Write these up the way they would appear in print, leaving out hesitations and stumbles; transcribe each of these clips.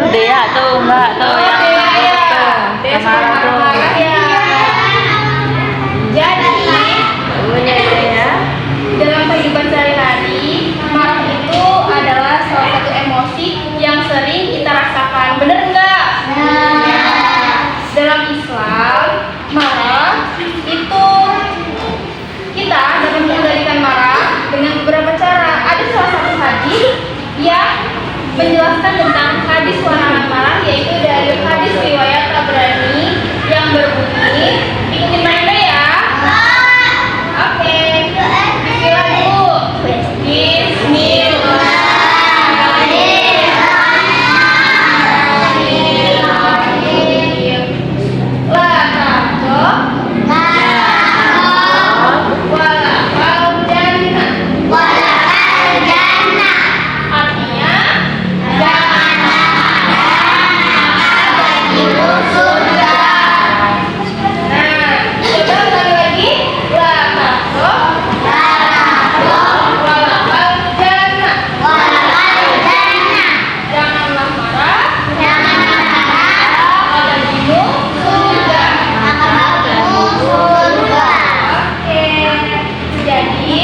Dea tuh Mbak tuh Oh, yang Dea ya. tuh Dea yang suka marah tuh. marah-marah ya. Jadi Punya Dea. dalam kehidupan sehari-hari, marah itu adalah salah satu emosi yang sering kita rasakan. Bener nggak? Ya. Dalam Islam, marah itu kita dapat mengendalikan marah dengan beberapa cara. Ada salah satu hadis yang menjelaskan tentang hadis larangan marah, yaitu dari hadis riwayat Tabrani yang berbunyi, ikutin mereka ya. Oke, bismillah dulu. Bismillahirrahmanirrahim. La taqoh walakal jannah. Artinya, jangan masuk surga. Nah, coba ulang lagi. La taqoh walakal jannah. Janganlah marah pada jinu surga. Oke, jadi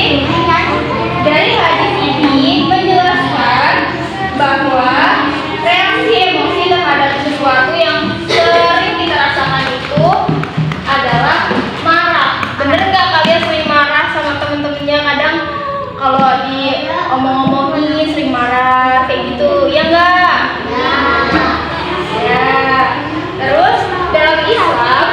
dari hadis ini menjelaskan bahwa reaksi emosi terhadap sesuatu yang sering kita rasakan itu adalah marah. Bener nggak kalian sering marah sama temen-temennya? Kadang kalau diomong-omongin sering marah kayak gitu, ya nggak? Ya. Terus dalam Islam,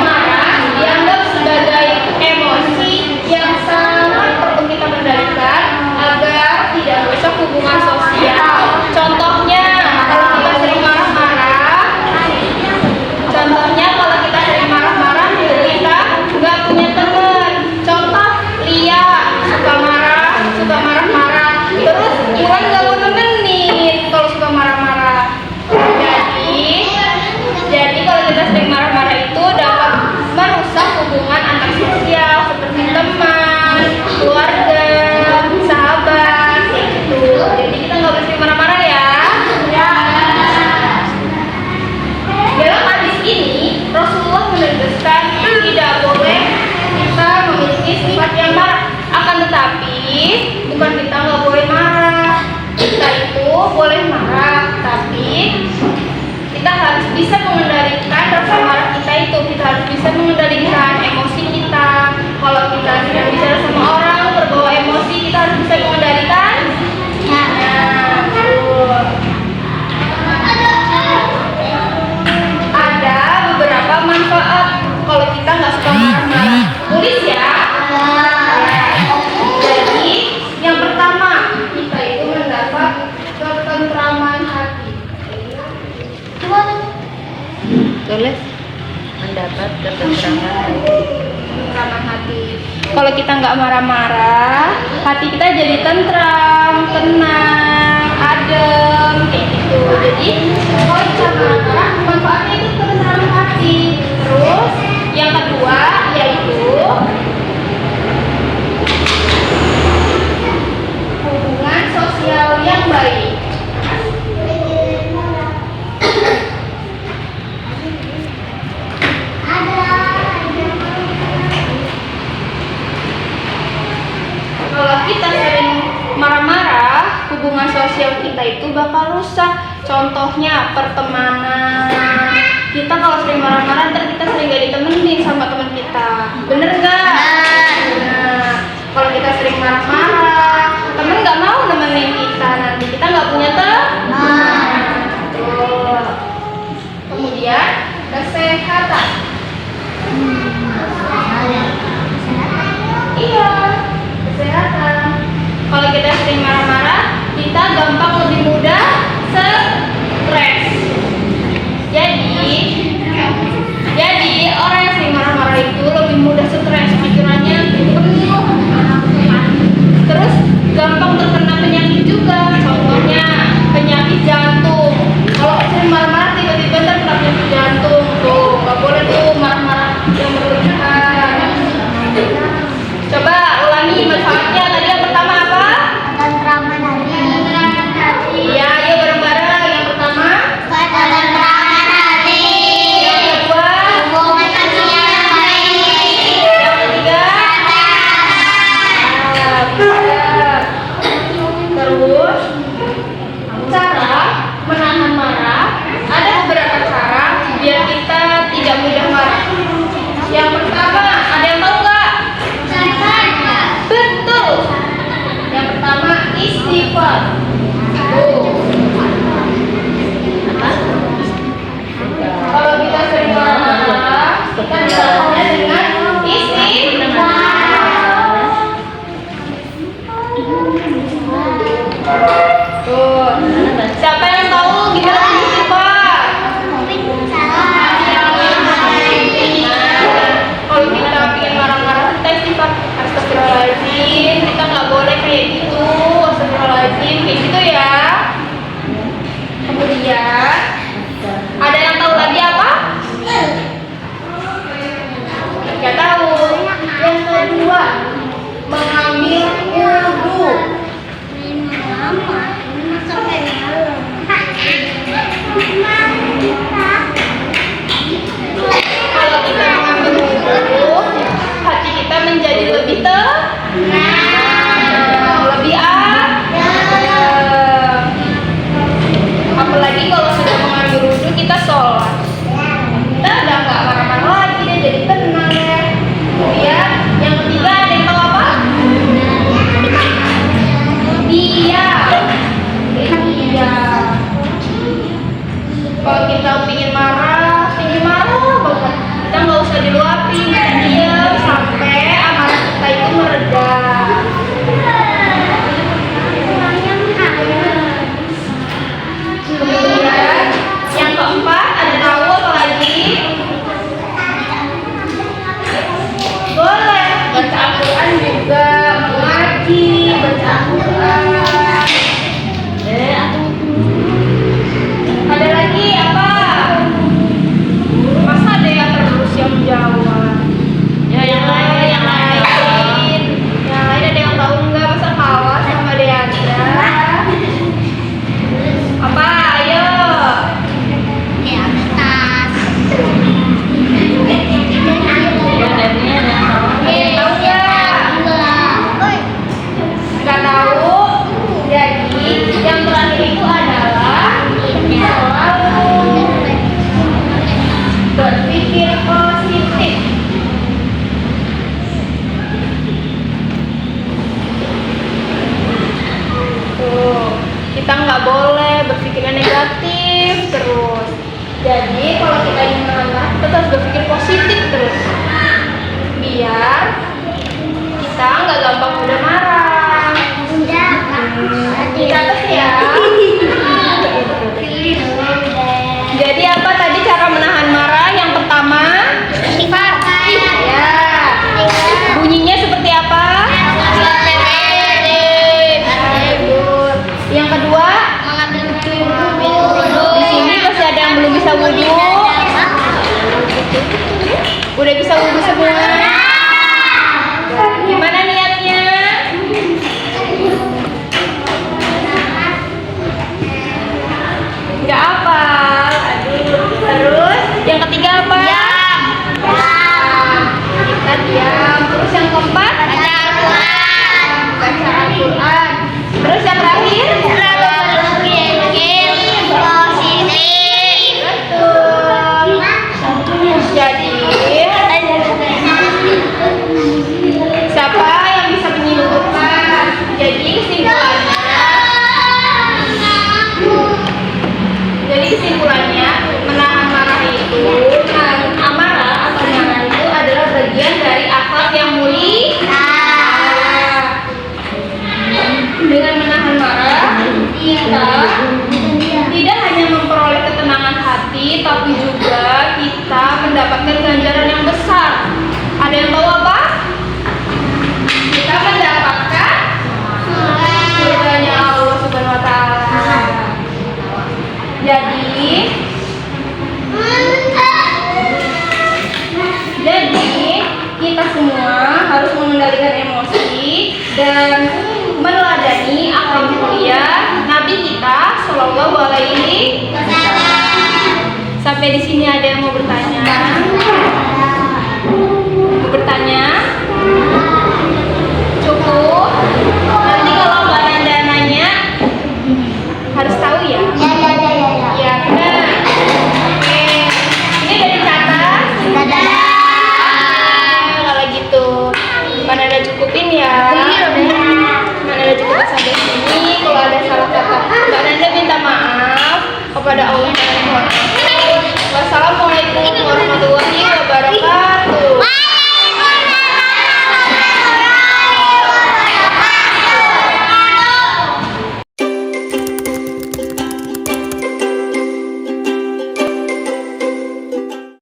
marah dianggap sebagai emosi yang sangat perlu kita kendalikan agar tidak merusak hubungan sosial. Contohnya, kalau kita sering marah-marah, kita nggak punya teman. Contoh, Lia suka marah-marah, terus Iwan nggak mau nemenin kalau suka marah-marah. Jadi kalau kita sering marah-marah itu dapat merusak hubungan antar sosial seperti teman, keluarga, sahabat, kayak gitu. Jadi kita nggak boleh sering marah-marah ya. Dalam hadis ini Rasulullah menegaskan tidak boleh kita memiliki sifat yang marah. Akan tetapi bukan kita nggak boleh marah. Kita itu boleh marah, tapi kita harus bisa mengendalikan rasa marah kita itu. Kita harus bisa mengendalikan emosi kita. Kalau kita sedang bicara sama orang terbawa emosi, kita harus bisa mengendalikan. Nah, betul. Ada beberapa manfaat kalau kita nggak suka marah-marah. Tulis ya. Jadi yang pertama, kita itu mendapat ketentraman hati. Tulis mendapat ketentraman hati. Ketentraman hati. Kalau kita nggak marah-marah, hati kita jadi tentram, tenang, adem, kayak gitu. Jadi kalau kita marah, manfaatnya itu ketentraman hati. Terus yang kedua yaitu hubungan sosial yang baik. Kalau kita sering marah-marah, hubungan sosial kita itu bakal rusak. Contohnya pertemanan. Kita kalau sering marah-marah, ntar kita sering gak ditemenin sama teman kita. Bener nggak? Nah, kalau kita sering marah-marah, temen nggak mau nemenin kita. Nanti kita nggak punya teman. Tuh. Kemudian kesehatan. Iya, kesehatan. Kalau kita sering marah-marah, kita gampang lebih mudah stres. Jadi orang yang sering marah-marah itu lebih mudah stres, pikirannya penuh. Terus gampang terkena penyakit juga. Contohnya penyakit jantung. Kalau sering marah-marah tiba-tiba terkena penyakit jantung, tuh nggak boleh tuh marah-marah yang berlebihan. Coba Jadi kalau kita ingin menahan marah, kita harus berpikir positif terus, biar kita nggak gampang mudah marah. Dicatat ya. Jadi apa tadi cara menahan marah? Yang pertama, ya. Bunyinya seperti apa? Yang kedua, di sini masih ada yang belum bisa wudhu. Udah bisa wudhu semua? Gimana niatnya? Nggak apa. Aduh. Terus yang ketiga apa? Kita diam. Terus yang keempat? Baca Al-Quran. Terus yang terakhir? Betul. Jadi siapa yang bisa menyimpulkan? Jadi kesimpulannya menahan marah itu, amarah atau marah itu adalah bagian dari akhlak yang mulia. Dengan menahan marah, kita tidak hanya memperoleh ketenangan hati, tapi juga kita mendapatkan ganjaran yang besar. Ada yang tahu apa? Kita mendapatkan surganya Allah Subhanahu wa Ta'ala. Jadi kita semua harus mengendalikan emosi dan meneladani akhlak mulia Nabi kita Shallallahu Alaihi Wasallam. Sampai di sini ada yang mau bertanya? Mau bertanya? Cukup. Nanti kalau Mbak Nanda nanya harus tahu ya. Ya benar. Oke. Ini udah dicatat. Kalau gitu, Mbak Nanda cukupin ya. Mbak Nanda cukup sampai sini.